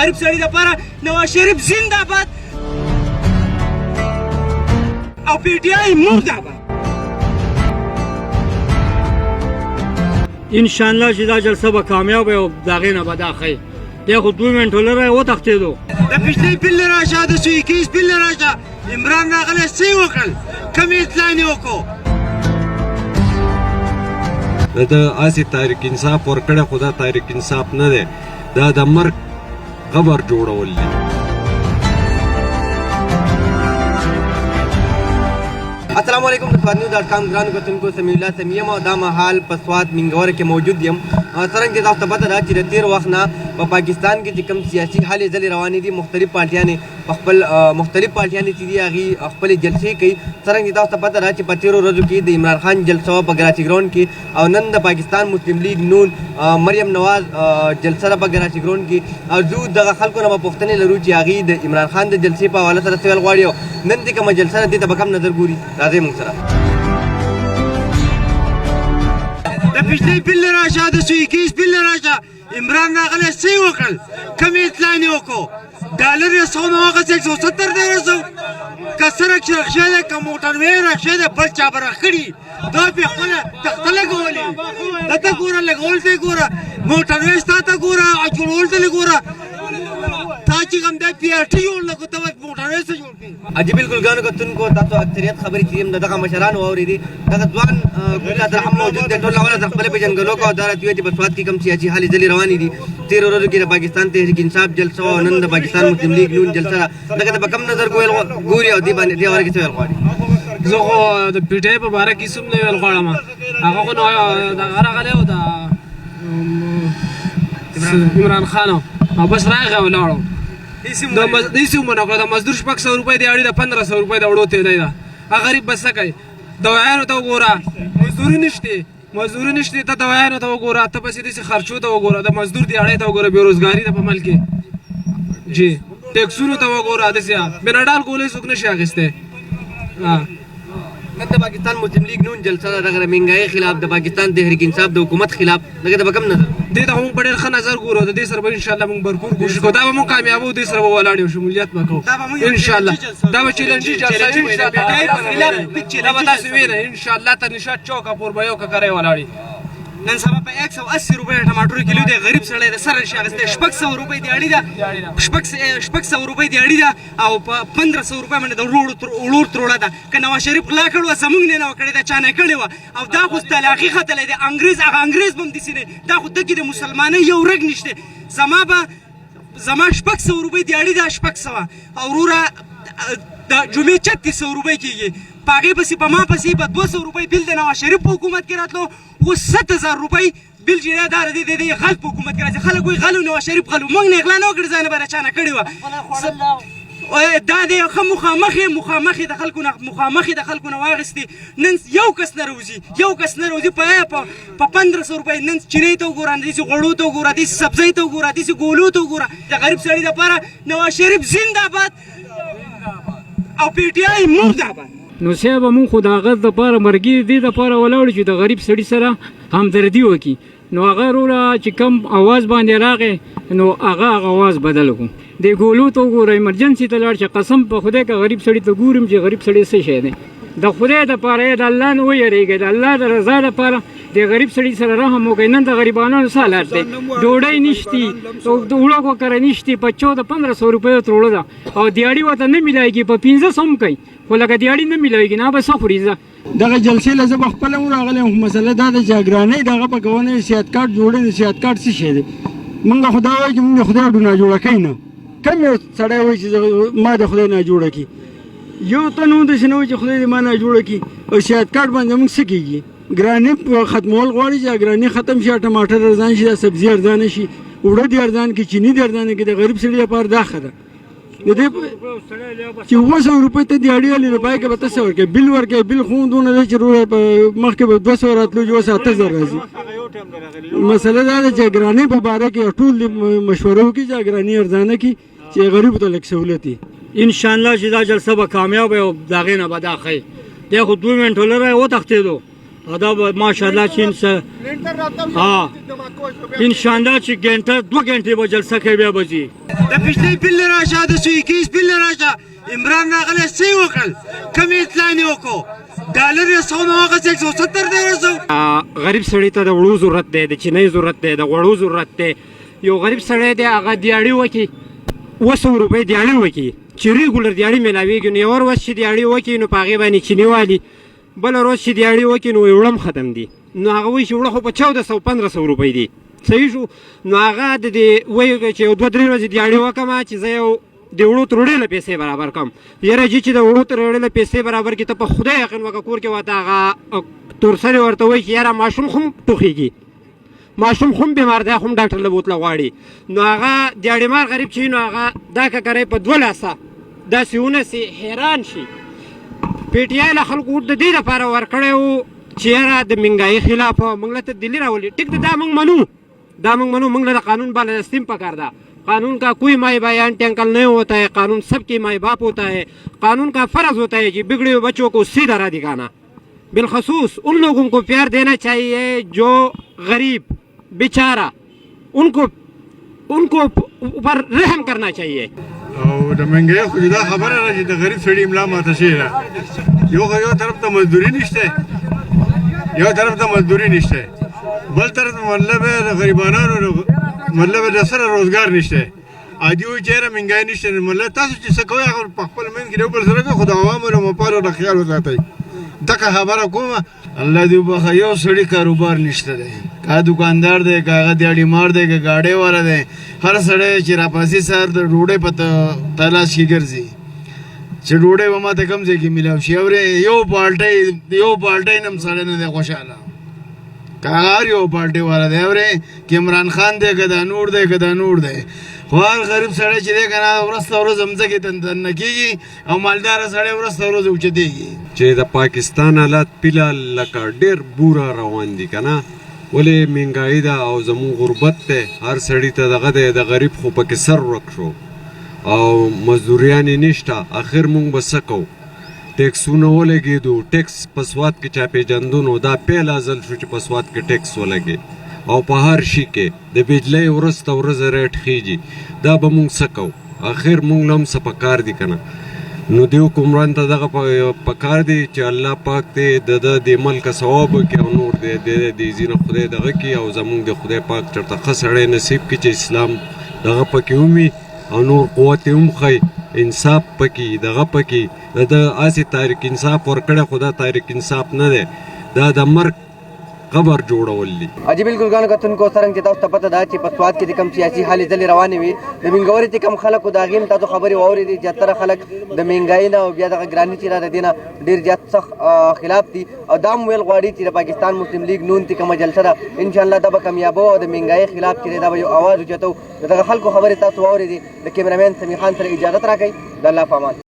غریب سړي دپاره نواز شریف زنده باد او پی ټي آی مرداباد. انشاءالله چې دا جلسه به کامیاب او د هغې نه به دا ښایي. دی خو 2 منټو لرې وتښتېدو. د بجلۍ بل راشه، د سوی کیس بل راشه، عمران راغلی څه یې وکړل؟ کوم اطلاع یې وکړو؟ د هسې تحریک انصاف ورکړی، خو دا تحریک انصاف نه دی، دا د مرګ قبر جوړول دي. السلام علیکم. د سواد نیوز ډاټ کام ګرانو کتونکو سمیع الله سمیع یم او دا مهال په سواد منګوره کې موجود یم. څرنګه چې تاسو ته پته ده چې د تېر وخت نه په پاکستان کې چې کوم سیاسي هلې ځلې روانې دي، مختلف پارټیانې چې دي هغې خپلې جلسې کوي. څرنګه چې تاسو ته پته ده چې په تېرو ورځو کې د عمران خان جلسه وه په کراچي ګراونډ کې، او نن د پاکستان مسلم لیگ نون مریم نواز جلسه ده په کراچي ګراونډ کې. او زه دغه خلکو نه به پوښتنې لرو چې هغې د عمران خان د جلسې په حواله سره څه ویل غواړي او نن چې کومه جلسه ده دې ته به کوم نظر ګوري. راځئ موږ سره. د بجلۍ بل راشه، د سوی کیس بل راشه، عمران راغلی څه یې وکړل؟ کوم اطلاع یې وکړو؟ ډالر یې څو نو هغسې 170 دی ورسو، که سړک رخصه دی که موټروې رخصه دی، بل چا به رخ کړي. دا پې خپله تخته لګولې، دته ګوره لګول ته یې ګوره، موټروې ستا ته ګوره، جوړول ته یې ګوره. تا چې کوم دی پی آر ټي جوړ لکو ته موټروې څه جوړ کړي؟ حاجي بالکل ګرانو کتونکو، تاسو اکثریت خبرې چې یم د دغه مشرانو واورېدې. دغه ځوان ګل عبدالرحیم موجود دی. ټول اول د خپلې پېژندګلو کوو. دا راته وایي چې په سوات کې کوم سیاسي هلې ځلې روانې دي. تېرو ورځو کې د پاکستان تحریک انصاف جلسه وه او نن د پاکستان مسلم لیگ نون جلسه ده. دغه ته به کوم نظر ګوري او دې باندې دې باره کې څه ویل غواړي؟ زه خو د پی ټي آی په باره کې هېڅ هم نه ویل غواړم. هغه خو دغه راغلی و د عمران خان او بس راغی او ولاړو. هېڅ هم ونه کړه. د مزدور 600 روپۍ دی اړې د 1500 روپۍ د وړو تېلی ده. هغه غریب بس څه کوي؟ دوایانو ته وګوره، مزدوري نشته، ته دوایانو ته وګوره، ته پسې داسې خرچو ته وګوره، د مزدور دی اړې ته وګوره، بېروزګاري ده په ملک کې جي، ټیکسونو ته وګوره، داسې بېنډال ګولۍ څوک نشي اخیستی. نن د پاکستان مسلم لیگ نون جلسه ده، دغه د مهنګایۍ خلاف، د پاکستان تحریک انصاف د حکومت خلاف. دغه ته به کوم نظر؟ دې ته موږ په ډېر ښه نظر ګورو. د دې سره به انشاءالله موږ بھرپور کوشش کوو. دا به موږ کامیابو، دې سره به ولاړ یو، شمولیت به کوو انشاءالله. دا به چیلنجي جلسه وي انشاءالله. دا به تاسې وینئ انشاءالله. تر نشاط چوکه پور به یو ککری ولاړي. نن سبا په 180 روپۍ ټماټر کیلو دی. غریب سړی د سره نشي اخیستی. 600 روپۍ دیاړي ده، 600 روپۍ دیاړي ده او په 1500 روپۍ باندې د وړور تروړه ده. که نواز شریف غلا کړې وه زموږ نه وه کړې ده، چا نه کړې وه. او دا خو تلاقي ختلی دی. انګریز هغه انګریز به هم داسې دی. دا خو دکې د مسلمانۍ یو رګ نشته. زما 600 روپۍ دیاړي ده، 600 او وروره د جمعې 3600 روپۍ کېږي. په هغې پسې په ما پسې به 200 روپۍ بل د نواز شریف په حکومت کې راتلو. اوس 7000 روپۍ بل چې دا د غل په حکومت کې راځي. خلک وایي غلو، نواز شریف غلو. موږ نه غلا نه وکړې، ځان به چا نه کړې وه. دا دی ښه مخامخ د خلکو نه واخیستې. نن یو کس نه روزي په 1500 روپۍ. نن چینۍ ته وګوره، داسې غوړو ته وګوره، داسې سبزۍ ته وګوره، داسې ګولو ته وګوره. د غریب سړي دپاره نواز شریف زنده باد او پی ټي آی مرداباد. نو صاحب مونږ خو د هغه دپاره مرګي دې دپاره ولاړو چې د غریب سړي سره همدردي وکړي. نو هغه وروره چې کم اواز باندې راغی، نو هغه اواز بدل کړو. د ګولو ته وګوره، ایمرجنسي ته لاړ چې قسم په خدای که غریب سړي ته ګورم چې غریب سړی څه شی دی. د خدای دپاره د الله نه ویرېږئ، د الله د رضا دپاره د غریب سړي سره رحم وکړئ. نن د غریبانو څه حالت دی؟ ډوډۍ نشتي، د اوړه کوکره نشتي، په 1400-1500 روپیو تروړه ده او دیاړي ورته نه میلایږي. په 500 هم کوي، خو لکه دیاړي نه میلایږي، نه به څه خوري. زه دغه جلسې له زه به خپله هم راغلی یم. مسله دا ده چې اګرانۍ دغه په کوونه صحت کارت جوړوي. د صحت کارت څه شی دی؟ موږ خو دا وایو چې موږ د خدای ډونه جوړه کوي نه. کوم یو سړی وایي چې ما د خدای نه جوړه کړي؟ یو تن هم داسې نه وایي چې خدای دې ما نه جوړه کړي. او صحت کارت باندې موږ څه کېږي؟ ګرانۍ ختمول غواړي چې ګرانۍ ختم شي، ټماټر ارزان شي، سبزي ارزانه شي، اوړه دې ارزان کړي، چیني دې ارزانه کړي. د غریب سړي لپاره دا ښه ده چې 200 روپۍ ته دیاړي هلې نو پای کې به ته څه ورکوې؟ بل ورکوې. بل خو دونه دی چې مخکې به 200 راتلو چې اوس 8000 راځي. مسله دا ده چې ګرانۍ په باره کې ټول مشوره وکړي چې ګرانۍ ارزانه کړي چې غریبو ته لږ سهولت وي. انشاءالله چې دا جلسه به کامیاب او د هغې نه به دا ښایي. دی خو 2 منټو لرې وتښتېدو دا ماشاءالله چې ان شاء الله چې ګنټه 2 غنټې به جلسه کوي بیا به ځي د بجلی بل راشه د سوی کیس بل راشه عمران راغلی څه وکړل کوم اطلاع نه وکړو ډالر یې 100 نو هغه 170 دی رسو غریب سړی ته د وړو ضرورت دی د چینی ضرورت دی د غوړو ضرورت دی یو غریب سړی دی هغه دیاړي وکړي 200 روپۍ دیاړي وکړي چې ریګولر دیاړي میلاویږي نو یو ورځ چې دیاړي وکړي نو په هغې باندې چینی والي بله ورځ چې دیاړي وکړي نو وړه هم ختم دي نو هغه وایي چې وړه خو په 1400-1500 روپۍ دي صحیح شو نو هغه د دې وایي چې یو 2-3 ورځې دیاړي وکړم چې زه یو د وړو تروړې له پیسې برابر کړم یاره جي چې د وړو تروړې له پیسې برابر کړي ته په خدای یقین وکړه کور کې ورته هغه تورسرې ورته وایي چې یاره ماشوم خو هم ټوخېږي ماشوم خو هم بیمار دی خو هم ډاکټر له بوتله غواړي نو هغه دیاړیمار غریب چې نو هغه دا ککری په 2 لاسه داسې ونسي حیران شي پی ټي آی له خلکو د دې لپاره ورکړی و چې یاره د مهنګایي خلاف موږ له تبدیلي راولي ټیک ده دا موږ منو موږ له د قانون بالادستیم پکار ده قانون کا کوई माई by aunty uncle नहीं होता है कानून सबके माई बाप होता है कानून का फर्ज होता है कि बिगड़े हुए बच्चों को सीधा राह दिखाना बिलखसूस उन लोगों को प्यार देना चाहिए जो गरीब बेचारा उनको ऊपर रहम करना चाहिए او د منګي خو دا خبره ده چې د غریب سړي املا ماته شي یو طرف ته مزدوري نشته بل طرف مطلب د غریبانو مطلب د سره روزګار نشته عادي وي چېرې منګای نشته مطلب تاسو چې څه کوئ هغه په خپل منځ کې یو بل سره خو د عوامو د مفادو د خیال وساتئ دغه خبره کومه الله دې وبخښه یو سړي کاروبار نشته دی که دکاندار دی که هغه دیاړیمار دی که ګاډۍ والا دی هر سړی چې راپاسي سهار د ډوډۍ په تلاش کې ګرځي چې ډوډۍ به ماته کوم ځای کې میلاو شي اورې یو بالټۍ نه هم سړی نه دی خوشحاله که هر یو پارټۍ والا دی اورې که عمران خان دی که دا نور دی خو هر غریب سړی چې دی که نه ورځ ته ورځ ځمځکې ته نه کېږي او مالداره سړی ورځ ته ورځ اوچتېږي چې د پاکستان حالات فلحال لکه ډېر بوره روان دي که نه ولې مهنګایي ده او زموږ غربت دی هر سړي ته دغه دی د غریب خو پکې سر ورک شو او مزدوریانې نشته اخر مونږ به څه کوو ټیکسونه ولګېدو ټیکس په سوات کې چا پېژندونو دا پیل ازل شو چې په سوات کې ټیکس ولګې او په هر شي کې د بجلۍ ورځ ته ورځ ریټ خیږي دا به مونږ څه کوو اخر مونږ له هم څه پکار دي که نه نو دې حکمران ته دغه پکار دی چې الله پاک دې د ده د ملکه ثواب وکړي او نور دې ځینه خدای دغه کړي او زمونږ د خدای پاک چېرته ښه سړی نصیب کړي چې اسلام دغه پکې ومي او نور قوت یې هم ښایي انصاف پکې دغه پکې د هسې تحریک انصاف ورکړی خو دا تحریک انصاف نه دی دا د مرګ قبر جوړول دي اجي بالکل ګانو کتونکو څرنګه چې تاسو ته پته ده چې په سواد کې د کوم سیاسي حالې ځلې روانې وي د منګورې چې کوم خلکو د هغې هم تاسو خبرې واورېدې زیاتره خلک د مهنګایي نه او بیا دغه ګراني چې ده د دې نه ډېر زیات سخت خلاف دي او دا هم ویل غواړي چې د پاکستان مسلم لیګ نون چې کومه جلسه ده انشاءالله دا به کامیابه او د مهنګایي خلاف چې دی دا به یو اواز اوچتو د دغه خلکو خبرې تاسو واورېدې د کیمرامین سمیع خان سره اجازت راکوئ د الله په امان